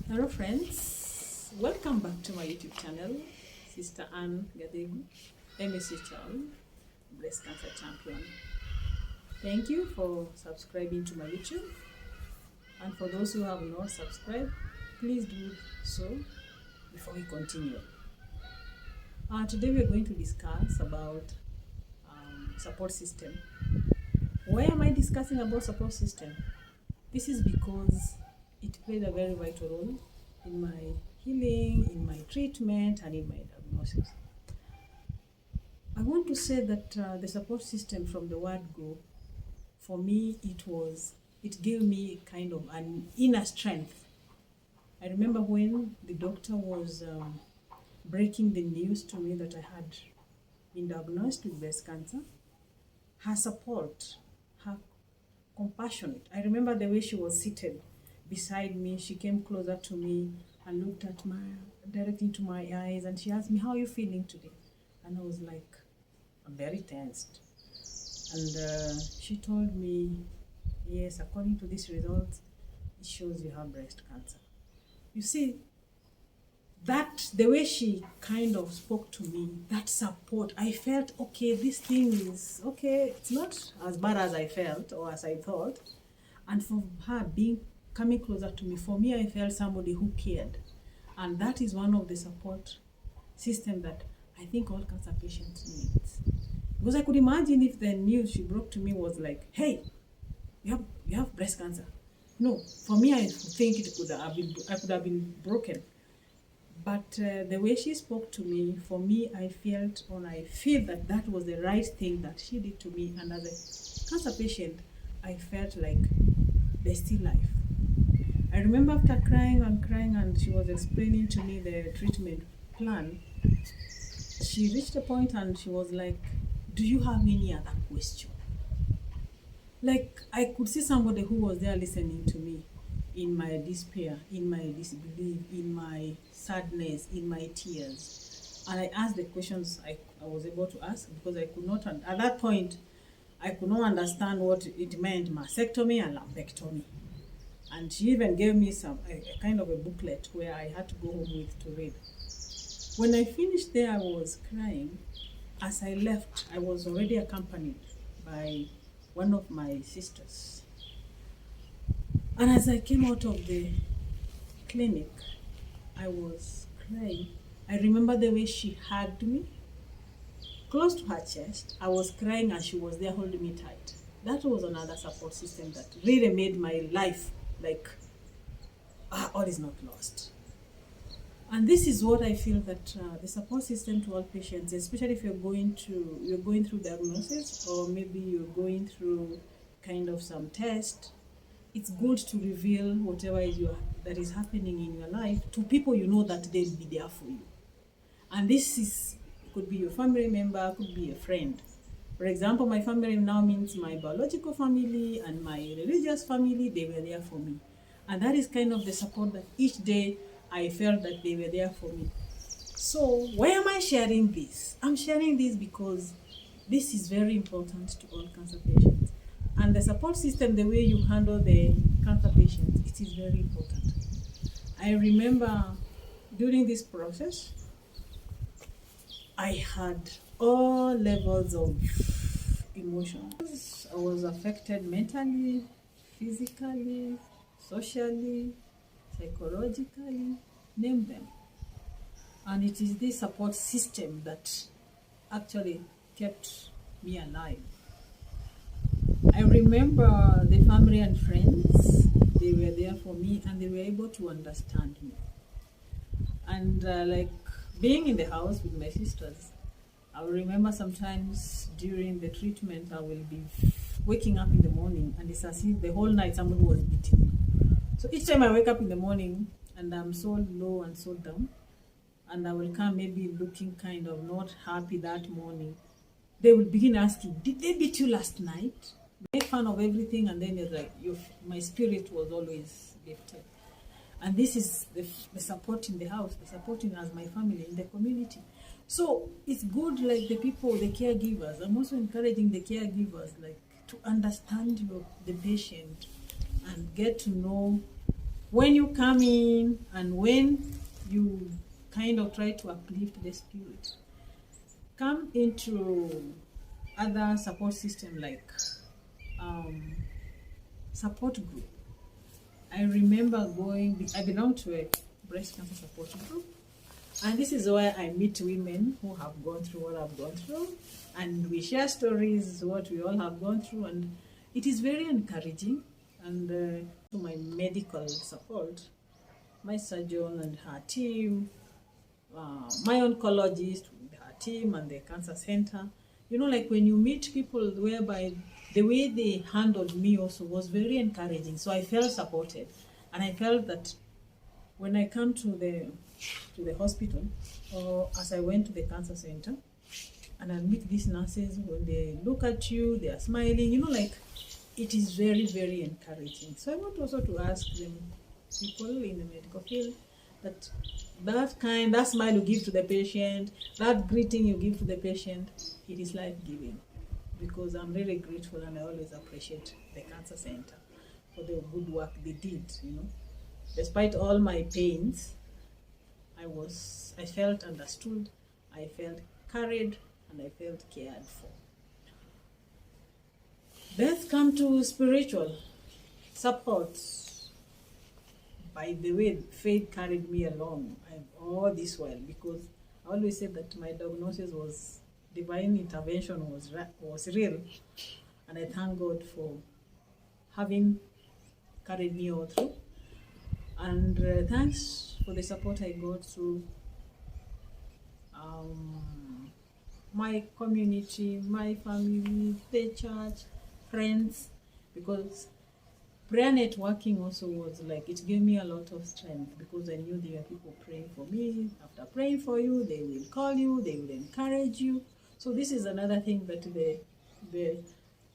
Hello friends, welcome back to my YouTube channel, Sister Anne Gadegu, MSc Child, Breast Cancer Champion. Thank you for subscribing to my YouTube, and for those who have not subscribed, please do so before we continue. Today we are going to discuss about support system. Why am I discussing about support system? This is because it played a very vital role in my healing, in my treatment, and in my diagnosis. I want to say that the support system from the word go, for me, it gave me kind of an inner strength. I remember when the doctor was breaking the news to me that I had been diagnosed with breast cancer, her support, her compassionate. I remember the way she was seated beside me. She came closer to me and looked at directly into my eyes, and she asked me, "How are you feeling today?" And I was like, "I'm very tensed." And she told me, "Yes, according to this result, it shows you have breast cancer." You see, that the way she kind of spoke to me, that support, I felt, okay, this thing is okay, it's not as bad as I felt or as I thought. And for her coming closer to me, for me, I felt somebody who cared. And that is one of the support system that I think all cancer patients need. Because I could imagine if the news she broke to me was like, "Hey, you have breast cancer." No, for me, I think I could have been broken. But the way she spoke to me, for me, I feel that was the right thing that she did to me. And as a cancer patient, I felt like there's still life. I remember after crying, and she was explaining to me the treatment plan, she reached a point and she was like, "Do you have any other question?" Like, I could see somebody who was there listening to me in my despair, in my disbelief, in my sadness, in my tears. And I asked the questions I was able to ask, because I could not, at that point, I could not understand what it meant, mastectomy and lumpectomy. And she even gave me a kind of a booklet where I had to go home with to read. When I finished there, I was crying. As I left, I was already accompanied by one of my sisters. And as I came out of the clinic, I was crying. I remember the way she hugged me close to her chest. I was crying and she was there holding me tight. That was another support system that really made my life like, all is not lost. And this is what I feel that the support system to all patients, especially if you're going through diagnosis, or maybe you're going through kind of some test, it's good to reveal whatever that is happening in your life to people you know that they'll be there for you. And could be your family member, could be a friend. For example, my family now means my biological family and my religious family. They were there for me. And that is kind of the support that each day I felt that they were there for me. So why am I sharing this? I'm sharing this because this is very important to all cancer patients. And the support system, the way you handle the cancer patients, it is very important. I remember during this process, I had all levels of emotions. I was affected mentally, physically, socially, psychologically, name them. And it is this support system that actually kept me alive. I remember the family and friends, they were there for me and they were able to understand me. And like being in the house with my sisters, I will remember sometimes during the treatment, I will be waking up in the morning and it's as if the whole night somebody was beating me. So each time I wake up in the morning and I'm so low and so down, and I will come maybe looking kind of not happy that morning, they will begin asking, "Did they beat you last night?" Make fun of everything, and then it's like my spirit was always lifted. And this is the support in the house, the supporting as my family in the community. So it's good, like the caregivers. I'm also encouraging the caregivers, like, to understand the patient and get to know when you come in and when you kind of try to uplift the spirit, come into other support system like support group. I remember I belong to a breast cancer support group, and this is where I meet women who have gone through what I've gone through, and we share stories, what we all have gone through, and it is very encouraging. And to my medical support, my surgeon and her team, my oncologist with her team, and the cancer center. You know, like when you meet people whereby the way they handled me also was very encouraging. So I felt supported, and I felt that when I come to the hospital, or as I went to the cancer center, and I meet these nurses, when they look at you, they are smiling. You know, like it is very, very encouraging. So I want also to ask them, people in the medical field, that smile you give to the patient, that greeting you give to the patient, it is life-giving. Because I'm really grateful, and I always appreciate the cancer center for the good work they did. You know, despite all my pains, I felt understood, I felt carried, and I felt cared for. Let's come to spiritual support. By the way, faith carried me along all this while, because I always said that my diagnosis was divine intervention was real, and I thank God for having carried me all through. And thanks for the support I got through my community, my family, the church, friends, because prayer networking also was like, it gave me a lot of strength, because I knew there were people praying for me. After praying for you, they will call you, they will encourage you. So this is another thing, that the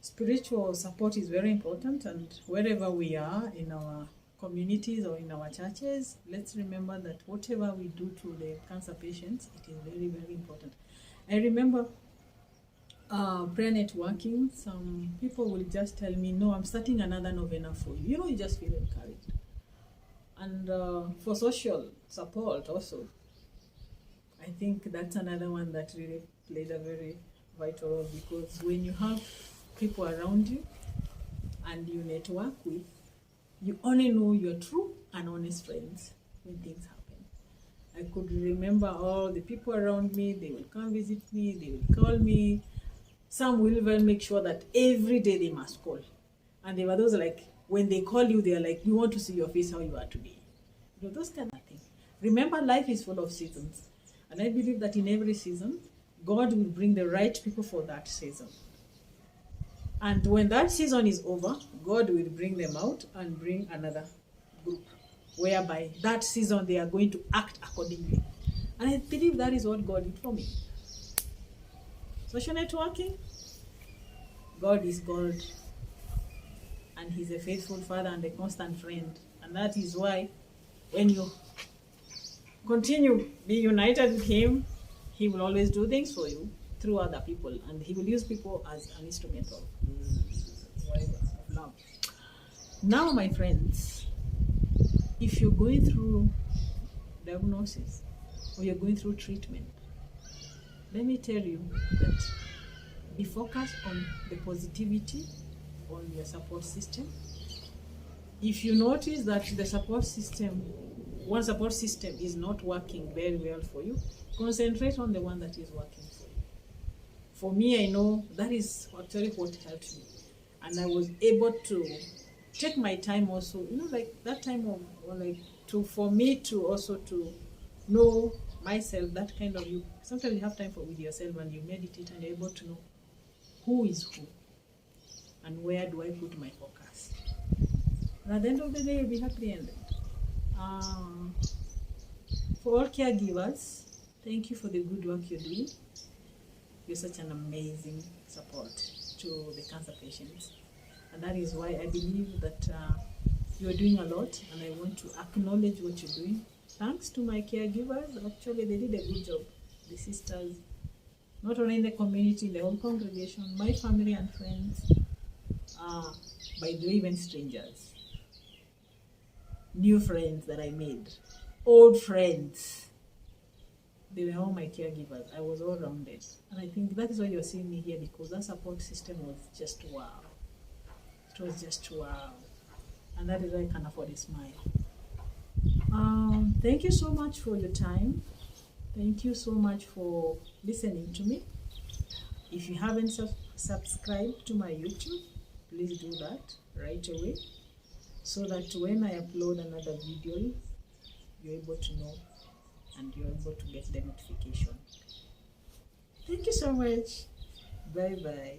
spiritual support is very important, and wherever we are in our communities or in our churches, let's remember that whatever we do to the cancer patients, it is very, very important. I remember prayer networking, some people will just tell me, no, I'm starting another novena for you. You know, you just feel encouraged. And for social support also, I think that's another one that really played a very vital role, because when you have people around you and you network with, you only know your true and honest friends when things happen. I could remember all the people around me, they will come visit me, they will call me. Some will even make sure that every day they must call. And there were those like, when they call you, they're like, we want to see your face, how you are today. You know, those kind of things. Remember, life is full of seasons. And I believe that in every season, God will bring the right people for that season. And when that season is over, God will bring them out and bring another group, whereby that season they are going to act accordingly. And I believe that is what God did for me. Social networking, God is God, and He's a faithful Father and a constant friend. And that is why when you continue being united with Him, He will always do things for you through other people, and He will use people as an instrument of love. Now, my friends, if you're going through diagnosis or you're going through treatment, let me tell you that be focused on the positivity on your support system. If you notice that one support system is not working very well for you, concentrate on the one that is working for you. For me, I know that is actually what helped me. And I was able to take my time also, you know, like that time for me to also to know myself, that kind of you. Sometimes you have time with yourself and you meditate and you're able to know who is who and where do I put my focus. And at the end of the day, you'll be happy ended. For all caregivers, thank you for the good work you're doing. You're such an amazing support to the cancer patients. And that is why I believe that you're doing a lot, and I want to acknowledge what you're doing. Thanks to my caregivers, actually they did a good job. The sisters, not only in the community, in the whole congregation, my family and friends, by the way, even strangers. new friends that I made, old friends. They were all my caregivers. I was all rounded. And I think that is why you're seeing me here, because that support system was just wow. It was just wow. And that is why I can afford a smile. Thank you so much for your time. Thank you so much for listening to me. If you haven't subscribed to my YouTube, please do that right away, so that when I upload another video, you're able to know and you're able to get the notification. Thank you so much. Bye bye.